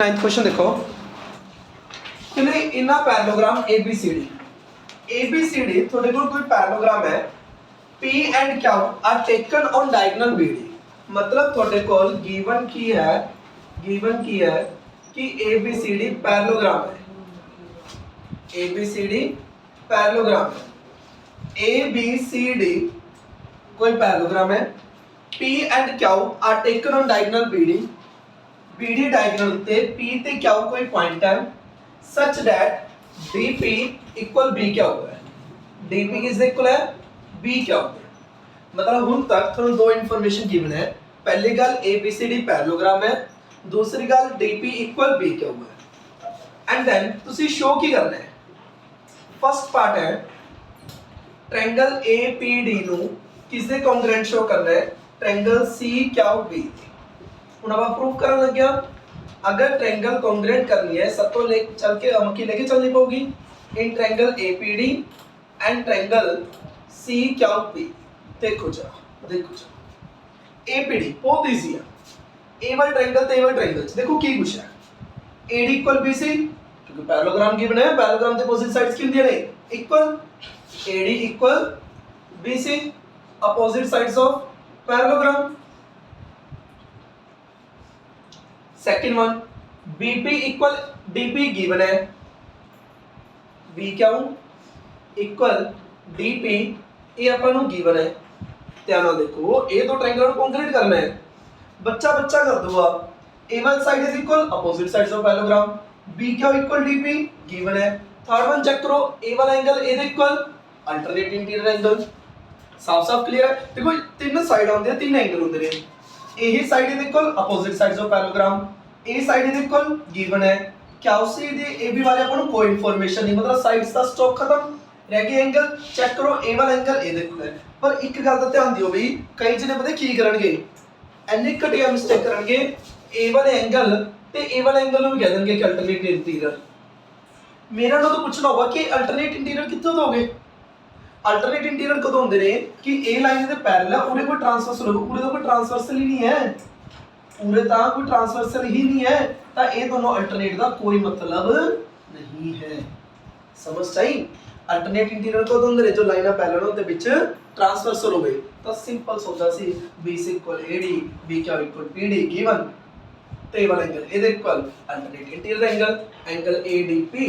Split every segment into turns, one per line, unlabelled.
Ninth question देखो कि इन parallelogram ABCD थोड़े को कोई पैरेललोग्राम है P and Q are taken on diagonal BD मतलब थोड़े को गिवन की है कि ABCD पैरेललोग्राम है ABCD पैरेललोग्राम है ABCD कोई पैरेललोग्राम है P and Q are taken on diagonal BD diagonal ते P ते Q कोई पॉइंट है such that DP equal BQ है DP किस इक्वल है BQ मतलब हुन तक थोड़ा दो इंफॉर्मेशन गिवन है पहली गल ABCD पैरेललोग्राम है दूसरी गल DP इक्वल BQ है एंड देन तुसी शो की करना है फर्स्ट पार्ट है ट्रायंगल APD नु किसदे कॉन्ग्रुएंट शो करना है ट्रायंगल CQB ਹੁਣ ਆਪਾਂ प्रूफ ਕਰਨ ਲੱਗਿਆ अगर ट्रायंगल कॉन्ग्रुएंट करनी है सब तो चल के हमकी लेके चलनी पड़ेगी in triangle APD and triangle CQB देखो APD बहुत इजी है ए वाला ट्रायंगल ते ए वाला ट्रायंगल देखो की कुछ है AD इक्वल BC क्योंकि पैरेललोग्राम गिवन है पैरेललोग्राम के अपोजिट साइड्स की होंदी है equal AD equal BC opposite sides of parallelogram second one BP equal DP given है BQ इक्वल DP ये अपन नु गिवन है ध्यान ਨਾਲ देखो ये दो ट्रायंगल को कॉन्क्रीट करना है बच्चा कर दो आप A1 side is equal opposite sides of parallelogram BQ equal DP given है थर्ड वन चेक करो A वाला angle A they equal alternate interior angle साफ क्लियर है देखो तीन साइड होंदे तीन एंगल होंदे ने यही side is equal opposite sides of parallelogram A side is equal given है क्यूसी दे AB वाले अपन कोई इंफॉर्मेशन नहीं मतलब साइड्स का स्टॉक खत्म रह गए एंगल चेक करो ए वाला एंगल ए देखो है पर एक गल दा ध्यान दियो भी कई जने पता की करनगे एने घटिया मिस्टेक करनगे ए वाले एंगल ते ए वाला एंगल नु कह देंगे कि अल्टरनेट इंटीरियर मेरा नो तो पूछना होगा कि अल्टरनेट इंटीरियर कित्थों दोगे अल्टरनेट इंटीरियर कदों होंदे ने कि ए लाइन दे पैरेलल है उरे कोई ट्रांसवर्सल होगा उरे तो कोई ट्रांसवर्सल ही नहीं है पूरे ता कोई ट्रांसवर्सल ही नहीं है ता ये दोनों अल्टरनेट का कोई मतलब नहीं है समझ चाहिए अल्टरनेट इंटीरियर को दोंदे जो लाइना पैरेलल होते बीच ट्रांसवर्सल होवे तो सिंपल सोचा सी BC equal AD BQ equal PD given ते वाला angle A equal alternate interior angle ADP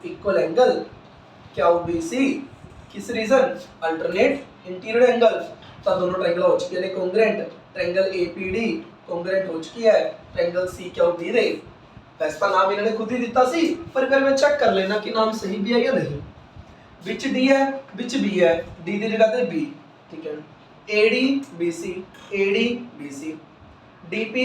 equal angle QBC किस रीजन अल्टरनेट इंटीरियर एंगल तो दोनों ट्रायंगल हो चुके हैं कॉन्ग्रुएंट ट्रायंगल APD कॉन्ग्रुएंट हो चुकी है ट्रायंगल CQB दे वैसे तो नाम इन्होंने खुद ही दिता सी पर फिर मैं चेक कर लेना कि नाम सही भी है या नहीं विच D है विच B है D की जगह पे B ठीक है AD BC DP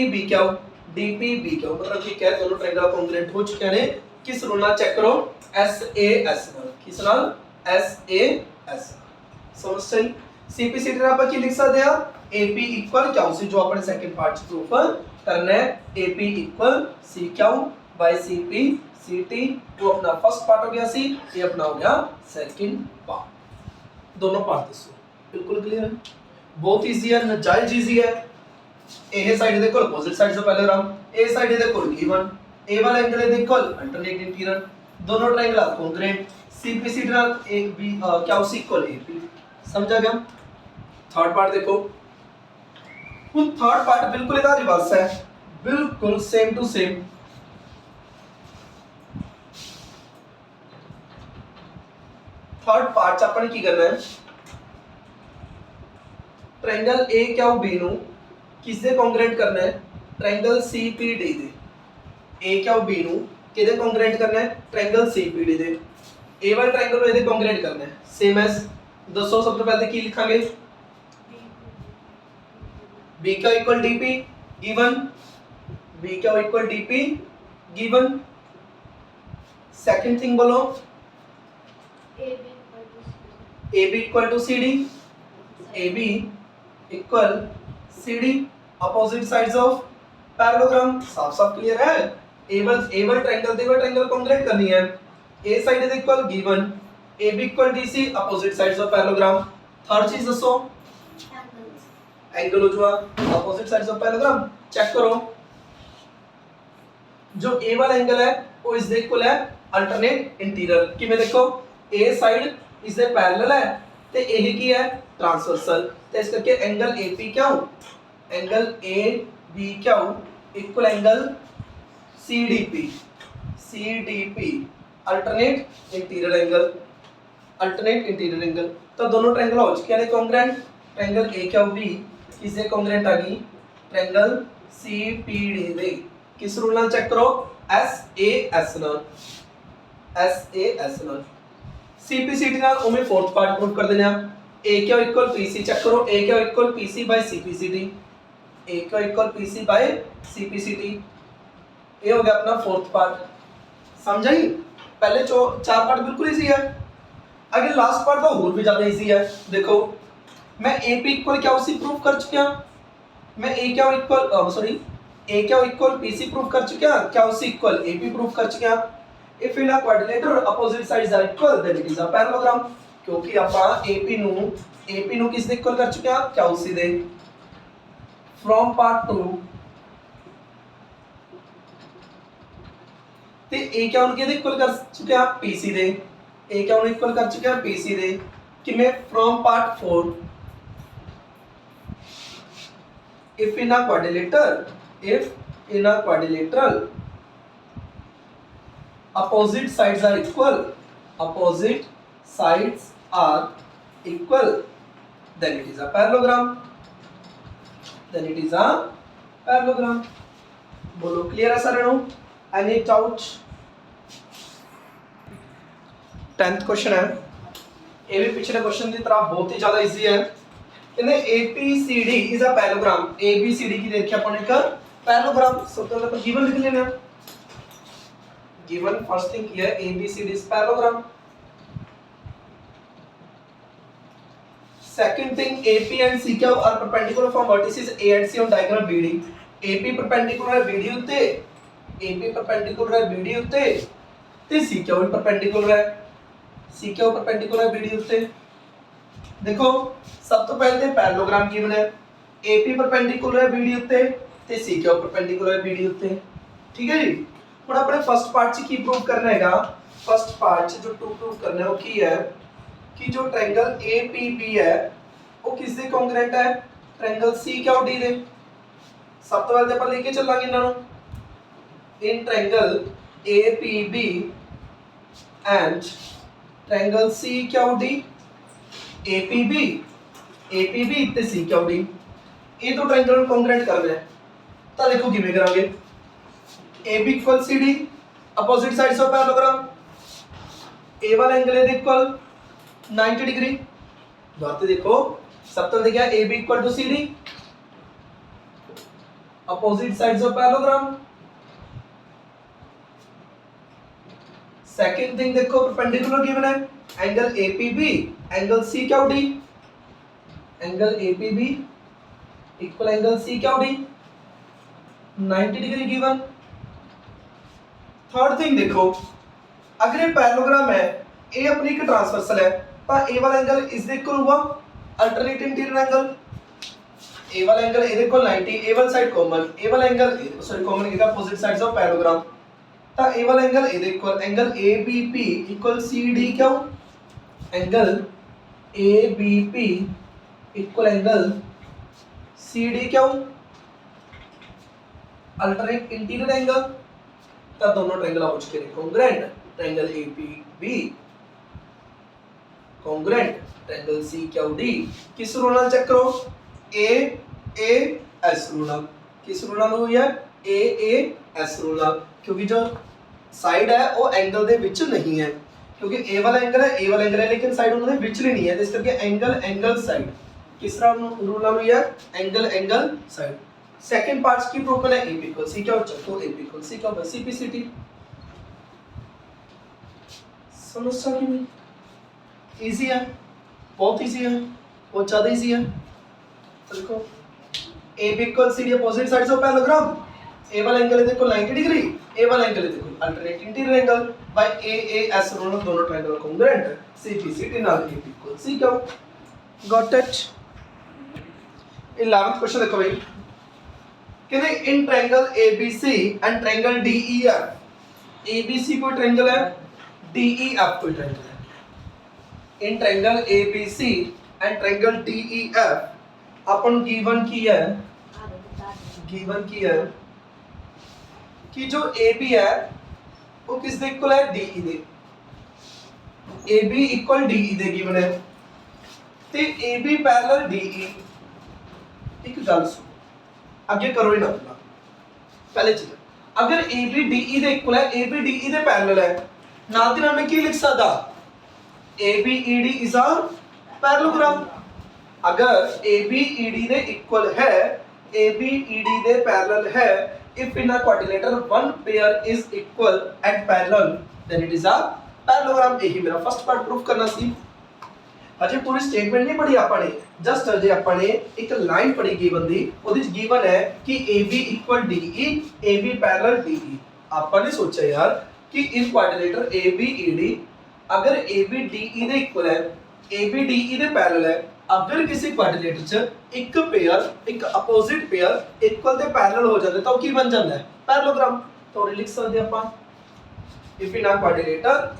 BQ मतलब ठीक है दोनों ट्रायंगल कॉन्ग्रुएंट हो चुके हैं किस रूल ना चेक करो SAS किस नाल SAS समझ चाहिए CPCD ना आप की लिख सकते हैं AP इक्वल QC जो अपन सेकंड पार्ट से प्रूफ करना है AP equal CQ by CP CT वो अपना फर्स्ट पार्ट हो गया सी ये अपना हो गया सेकंड पार्ट दोनों पार्ट दसो बिल्कुल क्लियर है बहुत इजी है नजायज इजी है ए साइड देखो opposite sides of parallelogram A side देखो गिवन ए वाला एंगल देखो अल्टरनेट इंटीरियर दोनों ट्रायंगल कॉन्ग्रुएंट CPCD ना AB QC इक्वल AP समझा गया थर्ड पार्ट देखो उन थर्ड पार्ट बिल्कुल इधर रिवर्स है बिल्कुल same to same third part च अपन की करना है ट्रायंगल AQB नु किससे कॉन्ग्रुएंट करना है ट्रायंगल CPD दे AQB नु किदे कॉन्ग्रुएंट करना है ट्रायंगल CPD दे ए वाला ट्रायंगल नु इधे कॉन्ग्रुएंट करना है सेम एज दसो सबसे पहले की लिखांगे BQ equal DP given BQ equal DP given second thing बोलो AB equal to CD AB equal CD opposite sides of parallelogram साफ क्लियर है A1 ट्रायंगल दे ट्रायंगल कॉन्ग्रुएंट करनी है A side is equal given AB equal DC opposite sides of parallelogram third चीज दसो angle हो जो opposite sides of parallelogram check करो जो ए वाला एंगल है वो इसके इक्वल है अल्टरनेट इंटीरियर किवें देखो ए साइड इसके पैरेलल है ते यही की है ट्रांसवर्सल तो इस करके एंगल एपी क्या हो एंगल ए बी क्या हो equal angle CDP alternate interior angle तो दोनों ट्रायंगल हो चुके हैं कॉन्ग्रुएंट ट्रायंगल ए क्या होगी इससे कॉन्ग्रुएंट आ गई ट्रायंगल सीपीडी दे किस रूल नाल चेक करो एसएएस नाल सीपीसीटी नाल ओमे फोर्थ पार्ट प्रूव कर देने आप ए क्या इक्वल पीसी चेक करो ए क्या इक्वल पीसी बाय सीपीसीटी ए क्या इक्वल पीसी बाय सीपीसीटी ये हो गया अपना फोर्थ पार्ट समझाई पहले चार पार्ट बिल्कुल इजी है आगे लास्ट पार्ट तो और भी ज्यादा इजी है देखो मैं एपी इक्वल क्या उसी प्रूव कर चुका मैं ए क्या इक्वल सॉरी ए क्या इक्वल पीसी प्रूव कर चुका क्या उसी इक्वल एपी प्रूव कर चुका if in a quadrilateral opposite sides are equal then it is a parallelogram क्योंकि ਆਪਾਂ एपी ਨੂੰ किस दे इक्वल कर चुके हैं क्या उसी दे फ्रॉम पार्ट 2 ਤੇ ए क्या उनके दे इक्वल कर चुके हैं पीसी दे ए क्या उन्हें इक्वल कर चुके हैं पीसी दे किमें from part 4 if in a quadrilateral opposite sides are equal then it is a parallelogram बोलो क्लियर है सारे no any doubt 10th question है ये भी पिछले क्वेश्चन की तरह बहुत ही ज्यादा इजी है कहते ABCD is a parallelogram ABCD की देखिए अपन एक पैरेललोग्राम सबसे पहले अपन गिवन लिख लेना गिवन फर्स्ट थिंग किया है ABCD is parallelogram second thing AP and CQ are perpendicular from vertices A and C on diagram BD AP perpendicular है BD उत्ते AP perpendicular है BD उत्ते ते CQ भी perpendicular है CQ perpendicular है BD उत्ते देखो सब तो पहले ते पैरेललोग्राम गिवन है AP परपेंडिकुलर है BD उत्ते ते CQ परपेंडिकुलर है BD उत्ते ठीक है जी हुण अपने फर्स्ट पार्ट च की प्रूव करना हैगा फर्स्ट पार्ट च जो प्रूव करना है वो की है कि जो ट्रायंगल APB है वो किस दे कॉन्ग्रुएंट है ट्रायंगल CQD दे सब तो पहले अपन लेके चलांगे इन्हां नु in triangle APB and triangle CQD APB ਤੇ CQD ਇਹ ਦੋ ਟ੍ਰਾਇੰਗਲ ਨੂੰ ਕੌਂਗਰੂਐਂਟ ਕਰਨਾ ਹੈ ਤਾਂ ਦੇਖੋ ਕਿਵੇਂ ਕਰਾਂਗੇ AB = CD opposite sides of parallelogram A ਵਾਲਾ ਐਂਗਲ ਇਹਦੇ ਇਕੁਅਲ 90 डिग्री ਬਾਅਦ ਦੇਖੋ ਸਭ ਤੋਂ ਦੇਖਿਆ AB = CD opposite sides of parallelogram second thing देखो परपेंडिकुलर गिवन है angle APB angle CQD angle APB equal angle CQD 90 degree given third thing देखो अगर ये पैरेललोग्राम है ए अपनी एक ट्रांसवर्सल है तो ए वाला एंगल इस दे इक्वल हुआ अल्टरनेट इंटीरियर एंगल ए वाला एंगल ए इक्वल 90 ए वाला साइड कॉमन ए वाला एंगल सॉरी कॉमन इनका अपोजिट साइड्स ऑफ पैरेललोग्राम ता ए वाला angle A equal angle ABP equal CD क्यों angle ABP equal angle CD क्यों अल्टरनेट इंटीरियर एंगल ता दोनों ट्रायंगल हो चुके हैं congruent triangle APB congruent triangle CQD किस रूल नाल चेक करो AAS रूल किस रूल नाल हुई है AAS रूल क्योंकि जो साइड है वो एंगल दे विच नहीं है क्योंकि A वाला एंगल है लेकिन साइड उन्होंने विच नहीं है इस करके एंगल साइड किस रूल नाल हुई है एंगल साइड सेकंड पार्ट्स की प्रूफ करना है AB = CQ तो AB = CQ by CPCT समझता कि नहीं इजी है बहुत इजी है बहुत ज्यादा इजी है देखो AB = CD opposite sides of parallelogram A वाला एंगल है देखो 90 डिग्री A वाला एंगल है देखो alternate interior angle by AAS rule दोनों ट्रायंगल कॉन्ग्रुएंट CPCT नाल AB = CQ got it 11th question देखो भाई कहते in triangle ABC and triangle DEF, ABC कोई ट्रायंगल है, DEF कोई ट्रायंगल है। In triangle ABC and triangle DEF upon given की है कि जो AB है वो किस दे इक्वल है, DE they. AB equal DE they given है ते AB पैरेलल DE। एक गल सुनो, आगे करो ही ना अपना, पहले चीज अगर AB DE दे इक्वल है, AB DE दे पैरेलल है, नाल दी नाल मैं की लिख सकदा, AB ED is a parallelogram. अगर AB ED दे इक्वल है, AB ED दे पैरेलल है, if in a quadrilateral one pair is equal and parallel then it is a parallelogram। यही मेरा फर्स्ट पार्ट प्रूफ करना सी। अजे पूरी स्टेटमेंट नहीं पढ़ी आपने, जस्ट अजे आपने एक लाइन पढ़ी गिवन दी, ओदे च गिवन है कि AB equal DE, AB parallel DE। आपने सोचा यार कि इन क्वाड्रिलेटरल ABED अगर AB DE दे इक्वल है, AB DE दे पैरेलल है, अगर किसी क्वाड्रिलेटर च एक पेयर एक अपोजिट पेयर इक्वल ते पैरेलल हो जाते तो की बन जाता है, पैरेललोग्राम। तो लिख सकते हैं अपन इफ इन अ क्वाड्रिलेटर,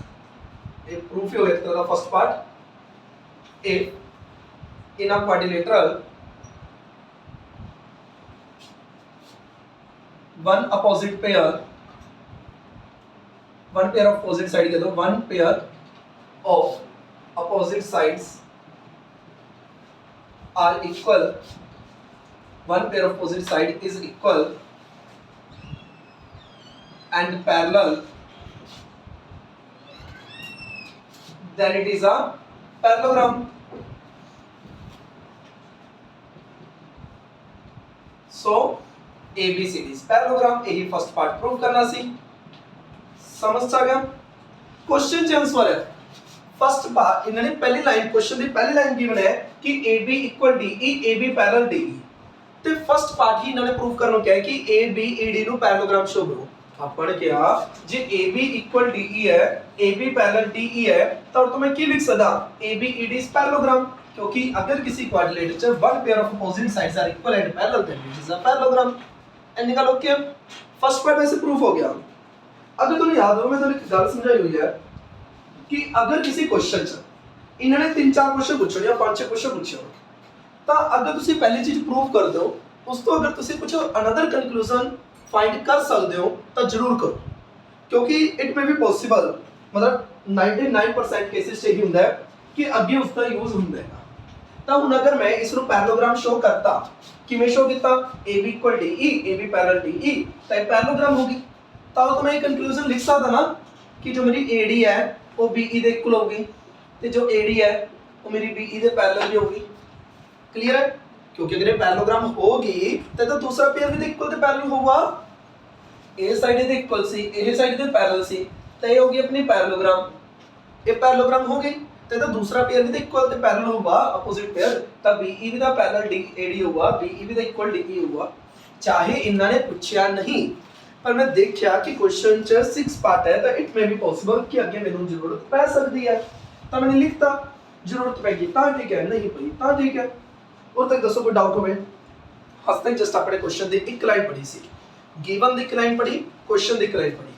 ये प्रूफ ही हो गया था first part, if in a quadrilateral one pair of opposite side कह दो, one pair of opposite sides are equal, one pair of opposite side is equal and parallel, then it is a parallelogram। So ABCD is parallelogram। यही first part prove करना सी, समझ आ गया। Question च answer है first part, इन्होंने पहली line question दी पहली line given है कि AB equal DE, AB parallel DE, ते फर्स्ट पार्ट ही इन्होंने प्रूव करना क्या है कि ABED नु पैरेललोग्राम शो करो। आपने क्या जे AB इक्वल DE है, AB पैरेलल DE है, तो मैं की लिख सकदा ABED इज पैरेललोग्राम, क्योंकि अगर किसी क्वाड्रिलेटर च one pair of opposite sides are equal and parallel then it is a parallelogram. And निकालो क्या फर्स्ट पार्ट वैसे प्रूफ हो गया। अगर तुम्हें याद हो, मैं तुम्हें एक गल समझाई हुई है कि अगर किसी क्वेश्चन च इन्होंने 3-4 क्वेश्चन पूछे या 5-6 क्वेश्चन पूछे हो, तो अगर तुसी पहली चीज प्रूव कर दो, उस तो अगर तुसी कुछ अनदर कंक्लूजन फाइंड कर सकते हो तो जरूर करो, क्योंकि इट मे बी पॉसिबल, मतलब 99% केसेस यही ਹੁੰਦਾ है कि अगे उसका यूज ਹੁੰਦਾ है। तो हुन अगर मैं इसनु पैरेललोग्राम शो करता, किवें शो किया, AB equal DE, AB parallel DE, तो ये पैरेललोग्राम होगी। तो मैं ये कंक्लूजन लिख सकता ना कि जो मेरी AD है वो BE दे इक्वल होगी, ते जो AD है वो मेरी BE दे पैरेलल भी होगी। क्लियर है? क्योंकि अगर ये पैरेललोग्राम होगी तो दूसरा पेयर भी दे इक्वल ते पैरेलल होगा, ए साइड दे इक्वल सी, ए साइड दे पैरेलल सी, तो ये होगी अपनी पैरेललोग्राम। ये पैरेललोग्राम हो गई तो दूसरा पेयर भी दे इक्वल ते पैरेलल होगा अपोजिट पेयर, तो BE भी दा पैरेलल AD होगा, BE भी दा इक्वल DE होगा। चाहे इन्होंने पूछा नहीं, पर मैं देखा कि क्वेश्चन च 6 पार्ट है, तो इट मे बी पॉसिबल कि अगे मेनू जरूरत पै सकती है, तो मैंने लिखता जरूरत पैगी तो ठीक है, नहीं पई तो ठीक है। और तक दसो कोई डाउट होवे? हस तक जस्ट अपने क्वेश्चन दी एक लाइन पढ़ी सी, गिवन दी एक लाइन पढ़ी, क्वेश्चन दी एक लाइन पढ़ी।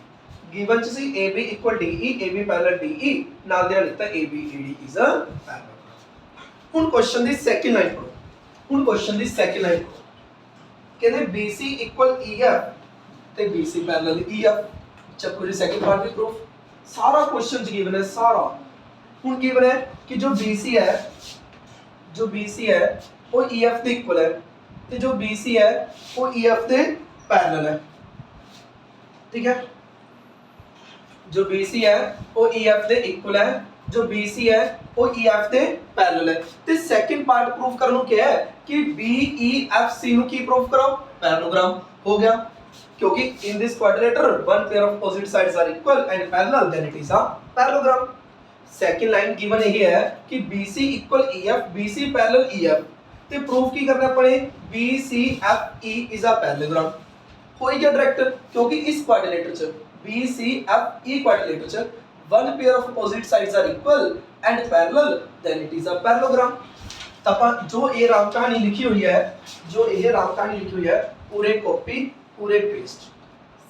गिवन च सी AB equal DE, AB parallel DE, नाल दे लिखता ABED इज अ पैरेलल। हुन क्वेश्चन दी सेकंड लाइन पढ़ो, हुन क्वेश्चन दी सेकंड लाइन पढ़ो, कहंदे BC इक्वल EF ते BC पैरेलल EF। चलो जी सेकंड पार्ट भी प्रूफ, सारा क्वेश्चन गिवन है सारा। हुन गिवन है कि जो BC है, जो BC है वो EF दे इक्वल है, ते जो BC है वो EF दे पैरेलल है। ठीक है, जो BC है वो EF दे इक्वल है, जो BC है वो EF दे पैरेलल है। ते सेकंड पार्ट प्रूफ करनो क्या है कि BEFC नु की प्रूफ करो, पैरेललोग्राम हो गया, क्योंकि in this quadrilateral one pair of opposite sides are equal and parallel then it is a parallelogram. Second line given यही है कि BC equal EF, BC parallel EF, ते प्रूफ की करना पड़े BCFE इज अ पैरेललोग्राम। हो गया direct, क्योंकि इस क्वाड्रिलेटर च BCFE क्वाड्रिलेटर च one pair of opposite sides are equal and parallel then it is a parallelogram. तब जो ये राम कहानी लिखी हुई है, जो ये राम कहानी लिखी हुई है पूरे कॉपी पूरे पेस्ट।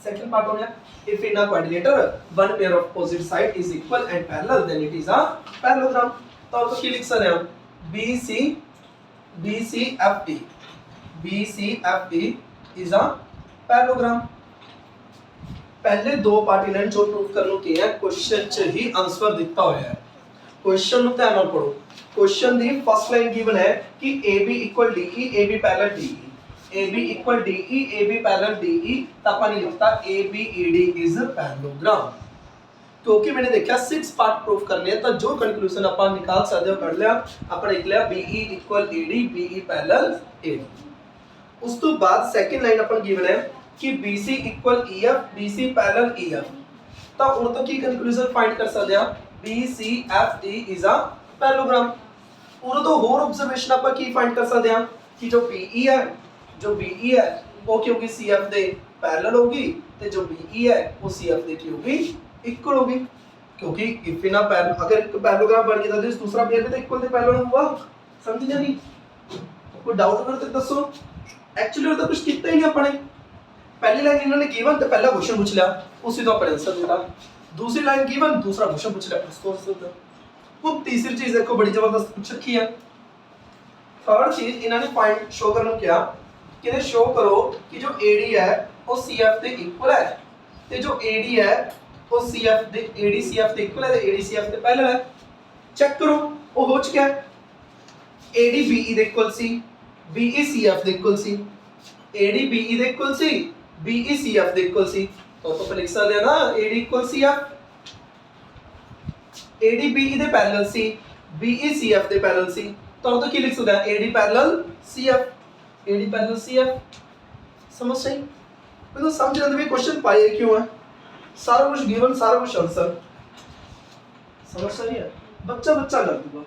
सेकंड पार्ट हो गया, if in a quadrilateral one pair of opposite side is equal and parallel then it is a parallelogram. तो आप की लिख सकते हैं BCFE इज अ पैरेललोग्राम। पहले दो पार्ट इन्हें जो प्रूफ करने के हैं क्वेश्चन च ही आंसर दिता होया है। क्वेश्चन नु ध्यान नाल पढ़ो। Question the first line given है कि AB equal DE AB parallel DE, AB equal DE AB parallel DE, तब अपन लिखता ABED इज पैरेललोग्राम। क्योंकि मैंने देखा 6 पार्ट प्रूफ करने हैं तो जो कंक्लूजन अपन निकाल सकते हो कर लिया। अपन लिख लिया BE equal AD BE parallel AD। उस तो बाद सेकंड लाइन अपन गिवन है कि BC equal EF BC parallel EF, तो ਹੁਣ ਤੋਂ ਕੀ ਕੰਕਲੂਜਨ ਫਾਈਂਡ ਕਰ ਸਕਦੇ ਆ BCFE इज अ पैरेललोग्राम। और तो और ऑब्जर्वेशन ਆਪਾਂ ਕੀ ਫਾਈਂਡ ਕਰ ਸਕਦੇ ਆ कि जो BE है वो की होगी CF ਦੇ पैरेलल होगी ਤੇ जो BE है वो CF ਦੇ की होगी इक्वल होगी। क्योंकि इफ इन अ पैरेलल अगर एक पैरेललोग्राम बन गया तो दूसरा पेयर भी तो इक्वल दे पैरेलल हुआ। समझ या नहीं? कोई डाउट अगर तो दसो। एक्चुअली तो कुछ किया ही नहीं अपने। पहली लाइन इन्होंने गिवन तो पहला क्वेश्चन पूछ लिया उसी तो अपन आंसर देता। दूसरी लाइन गिवन दूसरा क्वेश्चन पूछ लिया उसको आंसर देता। वो तीसरी चीज देखो बड़ी जबरदस्त पूछ रखी है। थर्ड चीज इन्होंने फाइंड शो करना क्या कि इन्हें शो करो कि जो AD है वो CF के इक्वल है ते जो AD है वो CF दे AD CF के इक्वल है ते AD CF के पैरेलल है। चेक करो वो हो चुका है। AD BE दे इक्वल सी BE CF दे इक्वल सी AD BE दे इक्वल सी BE CF दे इक्वल सी। तो अपन लिख सकते हैं ना AD equal CF AD BE दे पैरेलल सी BE CF दे पैरेलल सी। तो की लिख सकते हैं AD parallel CF AD parallel CF। समझ सही? तो समझ रहे हैं क्वेश्चन पाए क्यों है, सारा कुछ गिवन सारा कुछ आंसर। समझ सही है? बच्चा कर दूंगा।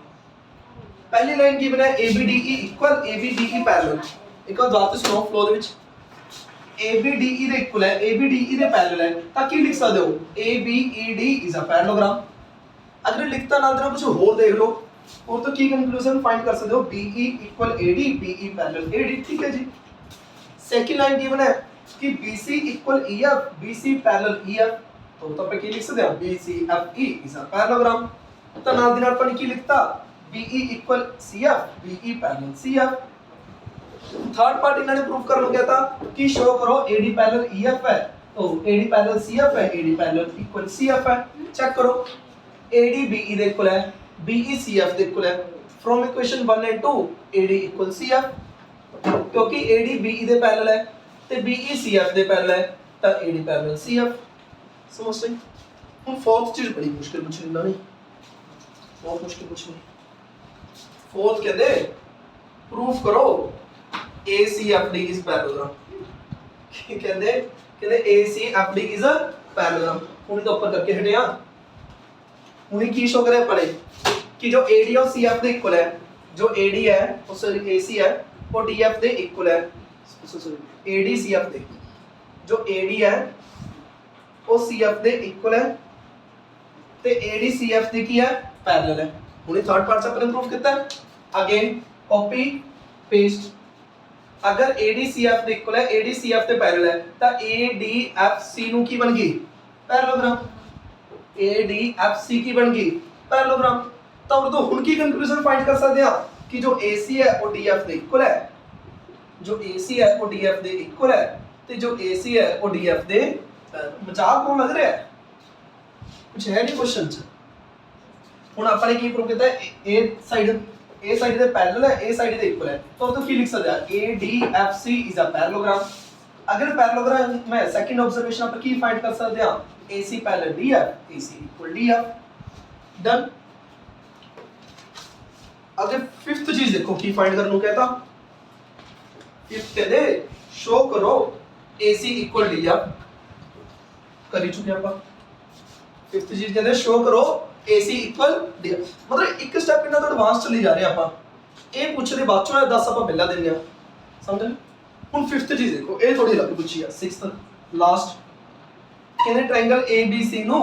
पहली लाइन गिवन है ABDE इक्वल ABDE पैरेलल। एक और बात सुनो फ्लो दे विच ABDE दे इक्वल है ABDE दे पैरेलल है ताकि लिख सकते हो ABED इज अ पैरेललोग्राम। अगर लिखता ना देना कुछ और देख लो और तो की कंक्लूजन फाइंड कर सकते हो BE equal AD BE parallel AD। ठीक है जी। सेकंड लाइन गिवन है कि BC equal EF BC parallel EF, तो पे की लिख सकते हैं BCFE इज अ पैरेललोग्राम। तो नाल दिन अपन की लिखता BE equal CF BE parallel CF। Third part इन्होंने प्रूव करना क्या था कि शो करो AD पैरेलल EF है तो AD पैरेलल CF है AD पैरेलल इक्वल CF है। चेक करो AD BE दे इक्वल है BE CF दे इक्वल है। From equation 1 and 2 AD equal CF, क्योंकि AD BE दे पैरेलल है ते BE CF दे पैरेलल है तो AD पैरेलल CF। समझ गए? हम फोर्थ चीज बड़ी मुश्किल पूछनी ना, नहीं बहुत मुश्किल पूछनी। फोर्थ कहते प्रूफ करो ACFD इज पैरेललोग्राम। कहते ACFD इज अ पैरेललोग्राम। हुन तो ऊपर करके हटे हां। हुन की शो करे पड़े कि जो AD और CF दे इक्वल है, जो AD है वो सॉरी AC है वो DF दे इक्वल है। सॉरी AD CF दे जो AD है वो CF दे इक्वल है ते AD CF दे की है पैरेलल है। हुन थर्ड पार्ट से अपन प्रूफ किया है। Again copy paste. अगर AD CF दे इक्वल है AD CF दे पैरेलल है तो ADFC नु की बन गई पैरेललोग्राम। ADFC की बन गई पैरेललोग्राम। तो हुन की कंक्लूजन फाइंड कर सकते हैं कि जो AC है वो DF दे इक्वल है, जो AC है वो DF दे इक्वल है ते जो AC है वो DF दे। मजाक कौन लग रहा है? कुछ है नहीं क्वेश्चन च। हुन अपन ने की प्रूव किया है A साइड दे पैरेलल है A साइड दे इक्वल है तो की लिख सकते हैं ADFC इज अ पैरेललोग्राम। अगर पैरेललोग्राम में सेकंड ऑब्जर्वेशन पर की फाइंड कर सकते हैं AC parallel DF AC equal DF। Done. अगर फिफ्थ चीज देखो की फाइंड करनो कहता फिफ्थ कहते शो करो AC इक्वल DF। कर ही चुके अपन। फिफ्थ चीज कहते शो करो AC इक्वल DF। मतलब एक स्टेप इतना तो एडवांस चली जा रहे हैं अपन। ए पूछ रहे बाद चों 10 अपन पहला देने आ। समझ? हुन फिफ्थ चीज देखो ए थोड़ी अलग पूछी है। सिक्स्थ लास्ट कहते ट्रायंगल ABC नु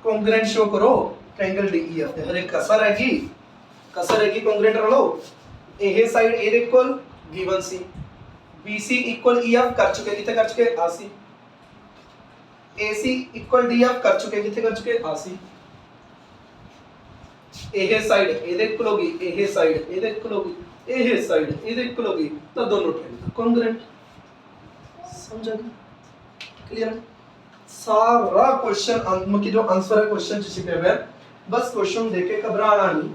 कॉन्ग्रुएंट शो करो ट्रायंगल DEF दे। अरे कसर है कि कॉन्ग्रुएंट रलो a side A equal given सी BC इक्वल EF कर चुके, कितने कर चुके AC, AC इक्वल DF कर चुके, कितने कर चुके AC, ਇਹ ਸਾਈਡ ਇਹਦੇ ਇਕੁਅਲ ਹੋ ਗਈ, ਇਹ ਸਾਈਡ ਇਹਦੇ ਇਕੁਅਲ ਹੋ ਗਈ, ਇਹ ਸਾਈਡ ਇਹਦੇ ਇਕੁਅਲ ਹੋ ਗਈ, ਤਾਂ ਦੋਨੋਂ ਟ੍ਰਾਇੰਗਲ ਕੌਂਗਰੂਐਂਟ। समझ आ गई, क्लियर है? सारा क्वेश्चन की जो आंसर है क्वेश्चन च छिपे हुए हैं, बस क्वेश्चन देख के घबराना नहीं।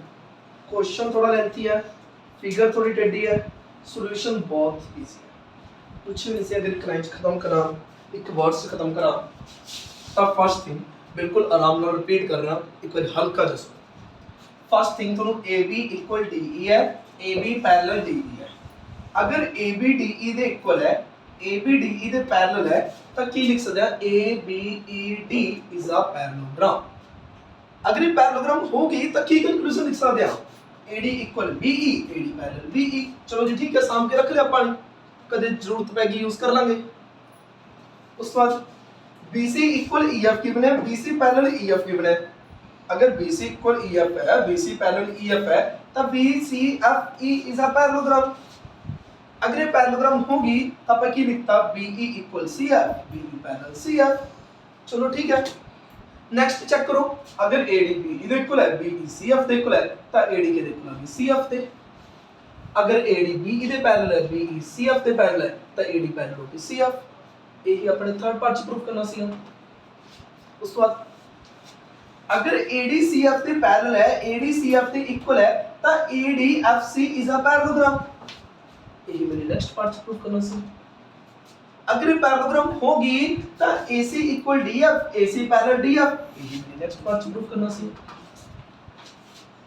क्वेश्चन थोड़ा लेंथी है, फिगर थोड़ी टेढ़ी है, सॉल्यूशन बहुत इजी है, कुछ भी नहीं से अगर क्राइम खत्म करा, एक वर्ड से खत्म करा, तब फर्स्ट थिंग बिल्कुल आराम नाल रिपीट करना, एक बार हल्का जैसा। फर्स्ट थिंग तो AB इक्वल DE है, AB पैरेलल DE है। अगर AB DE दे इक्वल है, AB DE दे पैरेलल है, तो की लिख सकते हैं ABED इज अ पैरेललोग्राम। अगर ये पैरेललोग्राम होगी तो की कंक्लूजन लिख सकते हैं AD equal BE, AD parallel BE। चलो जी ठीक है, साम के रख लिया पानी, कदे जरूरत पैगी यूज कर लेंगे। उस बाद BC इक्वल EF की बने, BC पैरेलल EF की बने। अगर BC इक्वल EF है, BC पैरेलल EF है, तब BCFE इज अ पैरेललोग्राम। अगर ये पैरेललोग्राम होगी तब अपन की लिखता BE equal CF, BE parallel CF। चलो ठीक है, नेक्स्ट चेक करो, अगर AD BE दे इक्वल है, BE CF दे इक्वल है, तो AD के दे इक्वल है CF दे। अगर AD BE दे पैरेलल है, BE CF दे पैरेलल है, तो AD पैरेलल होगी CF। यही अपने थर्ड पार्ट च प्रूफ करना सी। उस बाद अगर AD CF दे पैरेलल है, AD CF दे इक्वल है, तो AD FC is a parallelogram. यही मेरे नेक्स्ट पार्ट प्रूफ करना सी। अगर ये पैरेललोग्राम होगी तो AC equal DF, AC parallel DF, यही मेरे नेक्स्ट पार्ट प्रूफ करना सी।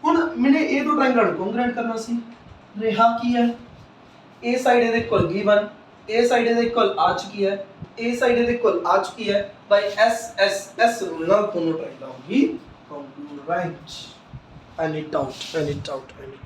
हुन मैंने ये दो ट्रायंगल कॉन्ग्रुएंट करना सी। रेहा की है, A side is equal given, A side is equal आ चुकी है, A साइड इज इक्वल आ चुकी है, बाय S रूल ना दोनों ट्रायंगल होगी congruent. Any doubt, any doubt, any